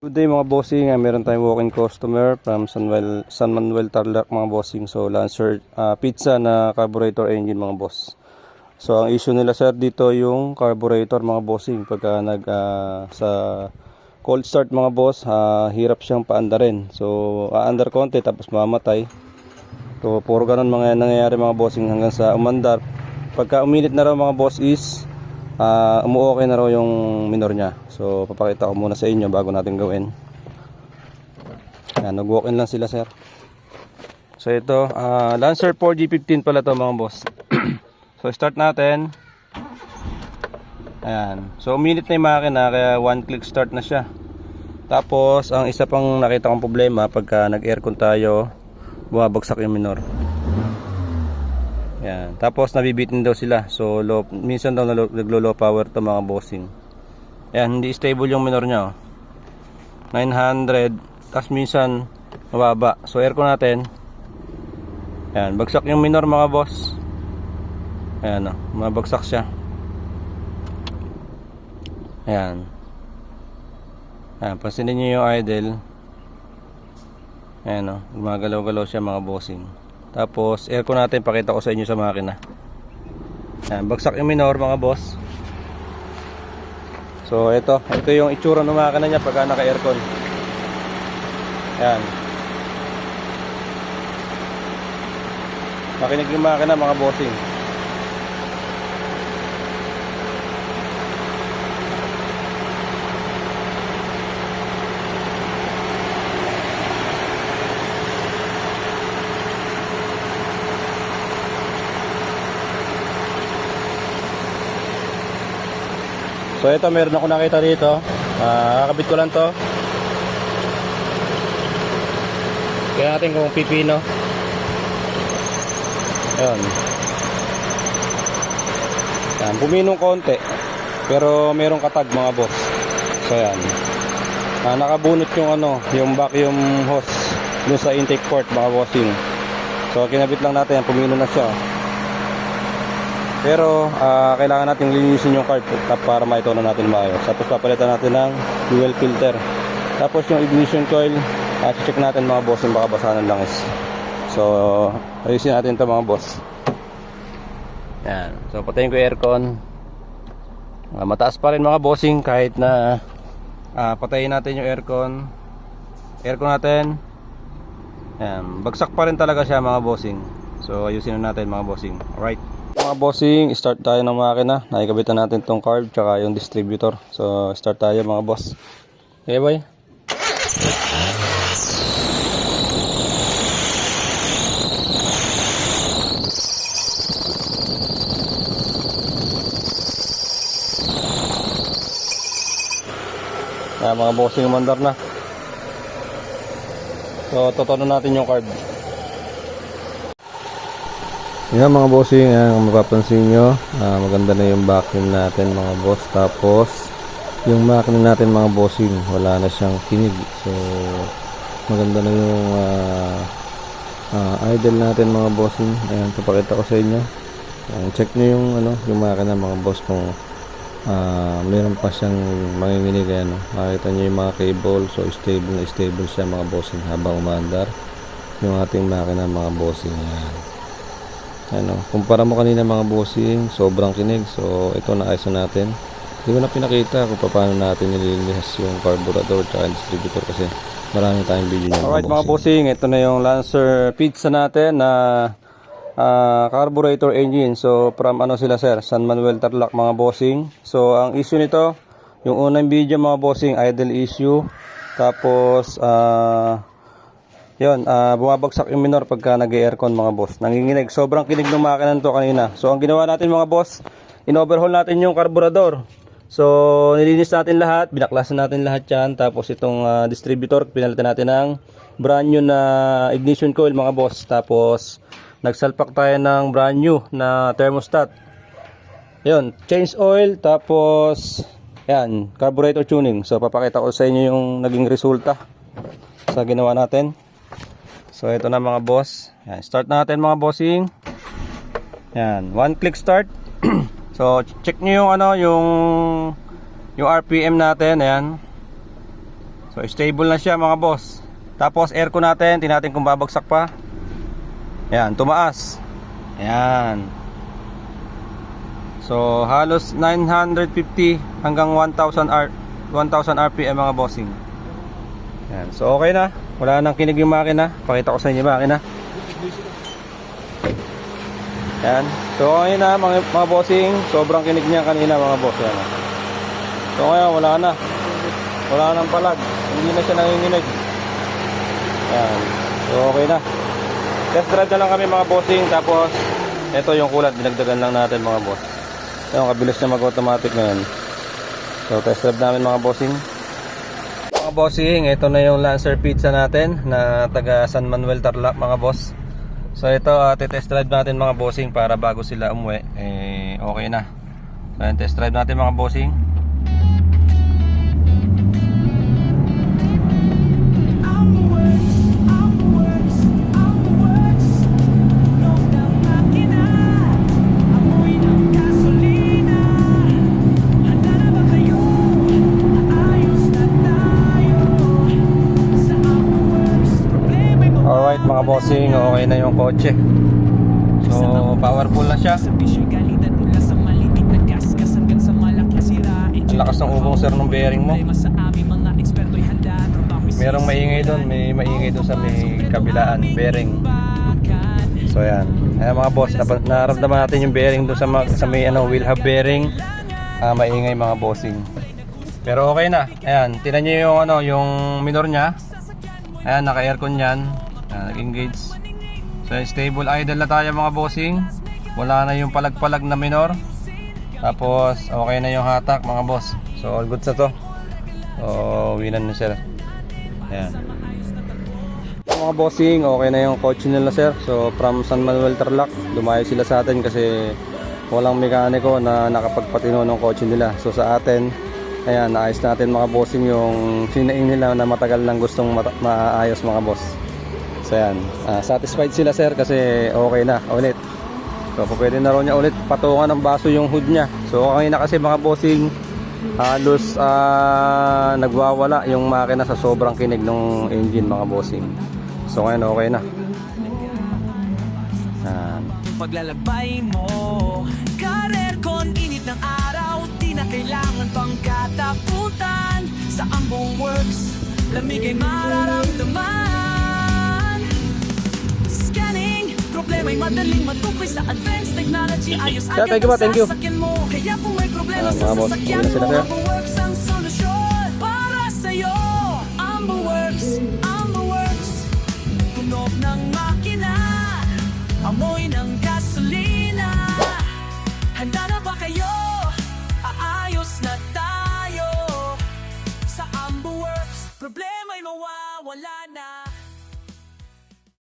Good day mga bossing, meron tayong walk-in customer from San Manuel Tarlac mga bossing. So Lancer pizza na carburetor engine mga boss. So ang issue nila sir dito yung carburetor mga bossing. Pagka sa cold start mga boss, hirap siyang paandarin. So aandar konti tapos mamatay. So puro ganun mga nangyayari mga bossing hanggang sa umandar. Pagka uminit na raw mga boss is umuokay na raw yung minor niya. So papakita ko muna sa inyo bago natin gawin. Ayan, nag-walk in lang sila sir. So ito Lancer 4G15 pala to mga boss. So start natin. Ayan, so uminit na yung makina kaya one click start na siya. Tapos ang isa pang nakita kong problema, pagka nag aircon tayo bumabagsak yung minor. Yan. Tapos nabibitin daw sila. So minsan daw naglo-low power to mga bossing. Yan, hindi stable yung minor nya. 900. Tapos minsan mababa. So aircon natin. Yan, bagsak yung minor mga boss. Ayan o, mabagsak siya. Ayan. Ayan, pansinin nyo yung idle. Ayan o, gumagalaw-galaw siya mga bossing. Tapos aircon natin, pakita ko sa inyo sa makina. Ayan, bagsak yung minor mga boss. So ito yung itsura ng makina niya pagka naka aircon. Ayan, makinig yung makina mga bossing. So ito, meron ako nakita dito. Kakabit ko lang to. Kaya natin kung pipino. Ayun. Yan, puminong konti. Pero merong katag mga boss. So yan. Nakabunot yung yung vacuum hose dun sa intake port mga bossing. So kinabit lang natin, pumino na siya. Pero kailangan natin linisin yung carb para maitono natin maayos. Tapos papalitan natin ng fuel filter. Tapos yung ignition coil, check natin mga boss yung baka basa ng langis. So ayusin natin ito mga boss. Yan. So patayin ko yung aircon. Mataas pa rin mga bossing kahit na patayin natin yung aircon. Aircon natin. Yan. Bagsak pa rin talaga siya mga bossing. So ayusin natin mga bossing. Alright. Mga bossing, start tayo ng makina. Nakikabitan natin tong carb tsaka yung distributor. So start tayo mga boss. Okay boy. Mga bossing, umandar na. So totono natin yung carb. Yan mga bossing, kung mapapansin nyo, maganda na yung vacuum natin mga boss. Tapos yung makina natin mga bossing, wala na siyang kinig. So maganda na yung idle natin mga bossing. Ayan, papakita ko sa inyo. Ayan, check nyo yung makina mga boss kung meron pa siyang manginginig. Ayan, makita nyo yung mga cable. So stable na stable siya mga bossing habang umaandar yung ating makina mga bossing. Ayan. Kumpara mo kanina mga bossing, sobrang kinig. So ito naayos na natin. Hindi ko na pinakita kung paano natin nililinis yung carburetor at distributor kasi marami tayong video niya. Alright mga bossing, ito na yung Lancer pizza natin na carburetor engine. So from sila sir, San Manuel Tarlac mga bossing. So ang issue nito, yung unang video mga bossing, idle issue. Tapos yun, bumabagsak yung minor pagka nag-aircon mga boss. Nanginginig, sobrang kinig ng makina nito kanina. So ang ginawa natin mga boss, in-overhaul natin yung carburetor. So nilinis natin lahat, binaklasan natin lahat yan. Tapos itong distributor, pinalitan natin ng brand new na ignition coil mga boss. Tapos nagsalpak tayo ng brand new na thermostat. Yun, change oil. Tapos yan, carburetor tuning. So papakita ko sa inyo yung naging resulta sa ginawa natin. So ito na mga boss. Yan, start natin mga bossing. Yan, one click start. So check niyo yung yung RPM natin, ayan. So stable na siya mga boss. Tapos aircon natin, tingnan natin kung babagsak pa. Ayan, tumaas. Ayan. So halos 950 hanggang 1000 RPM mga bossing. Ayan. So okay na. Wala nang kinig yung makina. Pakita ko sa inyo yung makina. Ayan. So okay na mga bossing. Sobrang kinig niya kanina mga boss. Ayan. So ngayon wala na. Wala nang palag. Hindi na siya nanginginig. Ayan. So okay na. Test drive na lang kami mga bossing. Tapos ito yung kulat. Dinagdagan lang natin mga boss. Yung kabilis na mag-automatic na yan. So test drive namin mga bossing. Mga bossing, ito na yung Lancer Pizza natin na taga San Manuel Tarlac mga boss. So ito test drive natin mga bossing para bago sila umuwi okay na. So test drive natin mga bossing. Alright mga bossing, okay na yung kotse. So powerful na siya. Ang lakas ng ubong sir ng bearing mo. Merong maingay doon, may maingay doon sa may kabilaan bearing. So yan. Ayan mga boss, naramdaman natin yung bearing doon sa may wheel hub bearing. Maingay mga bossing. Pero okay na. Ayan, tingnan niyo yung yung minor niya. Ayan, naka-aircon yan. Nag-engage. So stable idle na tayo mga bossing. Wala na yung palag-palag na minor. Tapos okay na yung hatak mga boss. So all good sa to. So winan na sir. Ayan. Mga bossing, okay na yung kotse nila sir. So from San Manuel Tarlac, dumayo sila sa atin kasi walang mekaniko na nakapagpatino ng kotse nila. So sa atin, ayan, naayos natin mga bossing yung sinaing nila na matagal nang gustong maayos mga boss. So yan, satisfied sila sir kasi okay na ulit. So pwede na raw niya ulit patungan ng baso yung hood niya. So okay na kasi mga bossing, halos nagwawala yung makina sa sobrang kinig ng engine mga bossing. So ngayon okay na. Paglalabay mo, karer kon init ng araw, di na kailangan pang katakutan. Sa Ambo Works, lamig ay mararamdaman. Problema'y madaling matukoy sa advanced technology. Ayos agad ang sasakyan mo. Kaya kung may problema sa sasakyan mo, Ambo Works ang solusyon para sa'yo. Ambo Works, tunog ng makina, amoy ng gasolina. Handa na ba kayo? Aayos na tayo. Sa Ambo Works, problema'y mawawala na.